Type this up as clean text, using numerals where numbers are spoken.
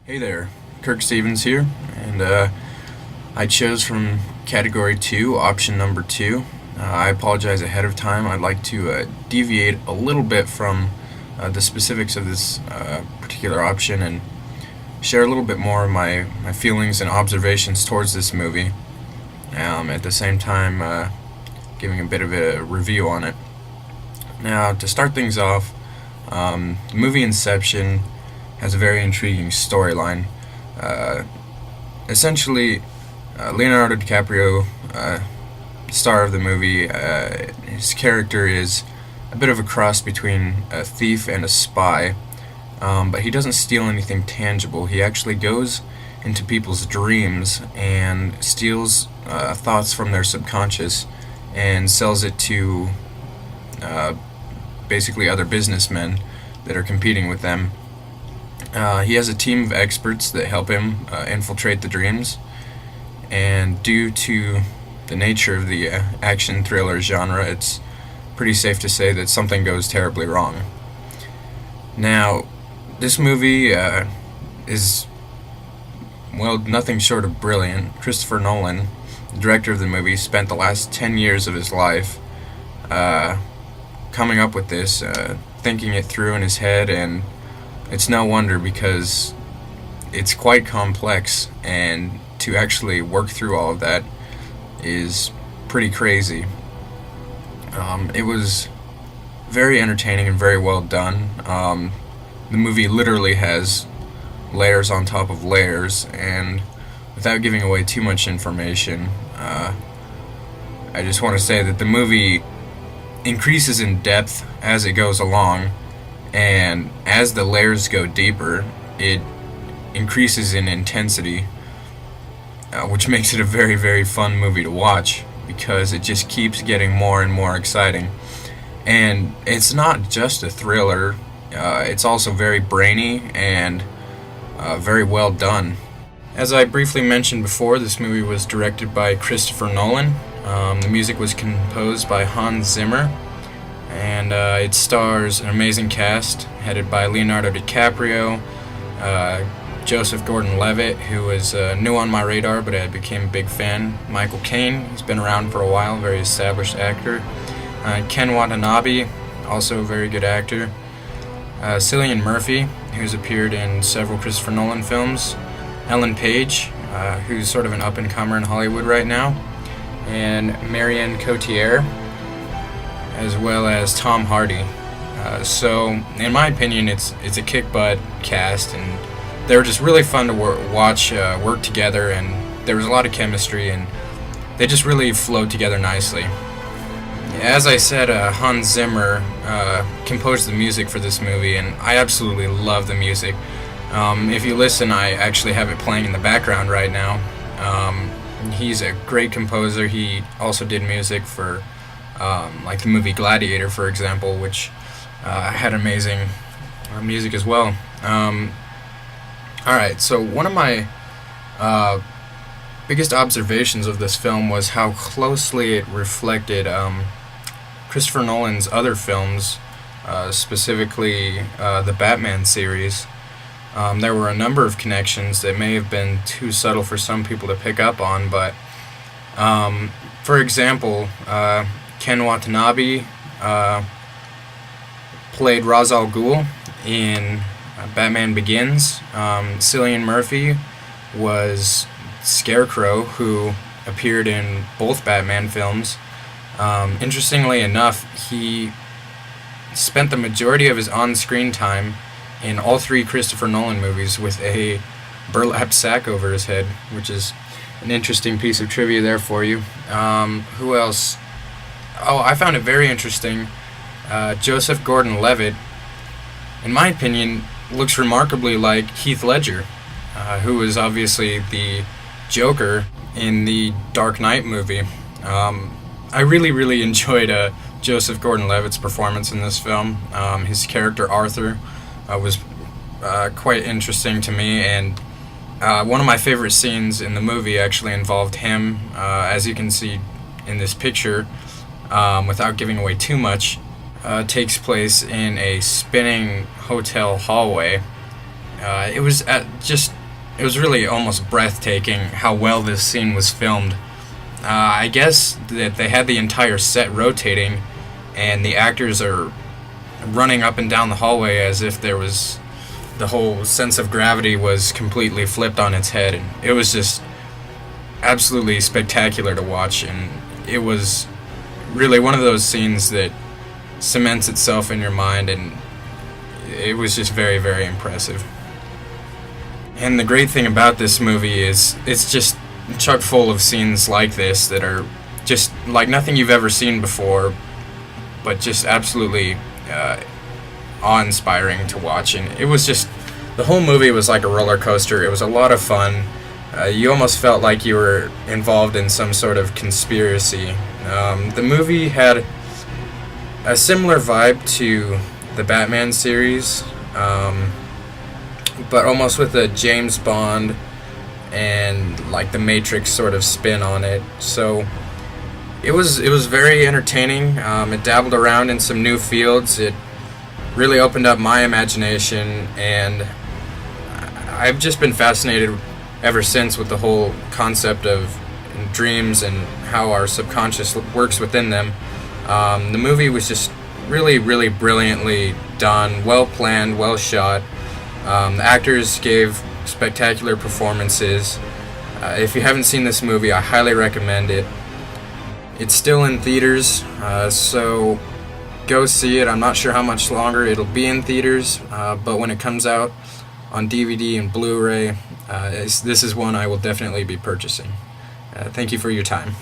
Hey there, Kirk Stevens here, and I chose from category 2, option number 2. I apologize ahead of time. I'd like to deviate a little bit from the specifics of this particular option and share a little bit more of my feelings and observations towards this movie. At the same time, giving a bit of a review on it. Now, to start things off, the movie Inception has a very intriguing storyline. Uh, Essentially, Leonardo DiCaprio, star of the movie, his character is a bit of a cross between a thief and a spy, but he doesn't steal anything tangible. He actually goes into people's dreams and steals thoughts from their subconscious and sells it to uh, basically other businessmen that are competing with them. He has a team of experts that help him infiltrate the dreams, and due to the nature of the action thriller genre, it's pretty safe to say that something goes terribly wrong. Now, this movie is, well, nothing short of brilliant. Christopher Nolan, the director of the movie, spent the last 10 years of his life coming up with this, thinking it through in his head, and it's no wonder because it's quite complex, and to actually work through all of that is pretty crazy. It was very entertaining and very well done. The movie literally has layers on top of layers, and without giving away too much information, I just want to say that the movie increases in depth as it goes along, and as the layers go deeper, it increases in intensity, which makes it a very, very fun movie to watch because it just keeps getting more and more exciting. And it's not just a thriller, it's also very brainy and very well done. As I briefly mentioned before, this movie was directed by Christopher Nolan. The music was composed by Hans Zimmer, and it stars an amazing cast headed by Leonardo DiCaprio, Joseph Gordon-Levitt, who was new on my radar, but I became a big fan. Michael Caine, he's been around for a while, very established actor. Ken Watanabe, also a very good actor. Cillian Murphy, who's appeared in several Christopher Nolan films. Ellen Page, who's sort of an up-and-comer in Hollywood right now. And Marion Cotillard, as well as Tom Hardy. So, in my opinion, it's a kick-butt cast, and they were just really fun to watch work together, and there was a lot of chemistry, and they just really flowed together nicely. As I said, Hans Zimmer composed the music for this movie, and I absolutely love the music. If you listen, I actually have it playing in the background right now. He's a great composer. He also did music for like the movie Gladiator, for example, which had amazing music as well. Alright, so one of my biggest observations of this film was how closely it reflected Christopher Nolan's other films, specifically the Batman series. There were a number of connections that may have been too subtle for some people to pick up on, but for example, Ken Watanabe played Ra's al Ghul in Batman Begins. Cillian Murphy was Scarecrow, who appeared in both Batman films. Interestingly enough, he spent the majority of his on-screen time in all three Christopher Nolan movies with a burlap sack over his head, which is an interesting piece of trivia there for you. Who else? Oh, I found it very interesting. Joseph Gordon-Levitt, in my opinion, looks remarkably like Heath Ledger, who was obviously the Joker in the Dark Knight movie. I really, really enjoyed Joseph Gordon-Levitt's performance in this film. His character Arthur was quite interesting to me, and one of my favorite scenes in the movie actually involved him. As you can see in this picture, without giving away too much, takes place in a spinning hotel hallway. It was just it was really almost breathtaking how well this scene was filmed. I guess that they had the entire set rotating, and the actors are running up and down the hallway as if there was the whole sense of gravity was completely flipped on its head, and it was just absolutely spectacular to watch. And it was really one of those scenes that cements itself in your mind, and it was just very, very impressive. And the great thing about this movie is it's just chock full of scenes like this that are just like nothing you've ever seen before, but just absolutely awe-inspiring to watch. And it was just, the whole movie was like a roller coaster. It was a lot of fun. You almost felt like you were involved in some sort of conspiracy. The movie had a similar vibe to the Batman series, but almost with a James Bond and like the Matrix sort of spin on it. So it was very entertaining. It dabbled around in some new fields. It really opened up my imagination, and I've just been fascinated ever since with the whole concept of dreams and how our subconscious works within them. The movie was just really, really brilliantly done, well planned, well shot. The actors gave spectacular performances. If you haven't seen this movie, I highly recommend it. It's still in theaters, so go see it. I'm not sure how much longer it'll be in theaters, but when it comes out on DVD and Blu-ray, this is one I will definitely be purchasing. Thank you for your time.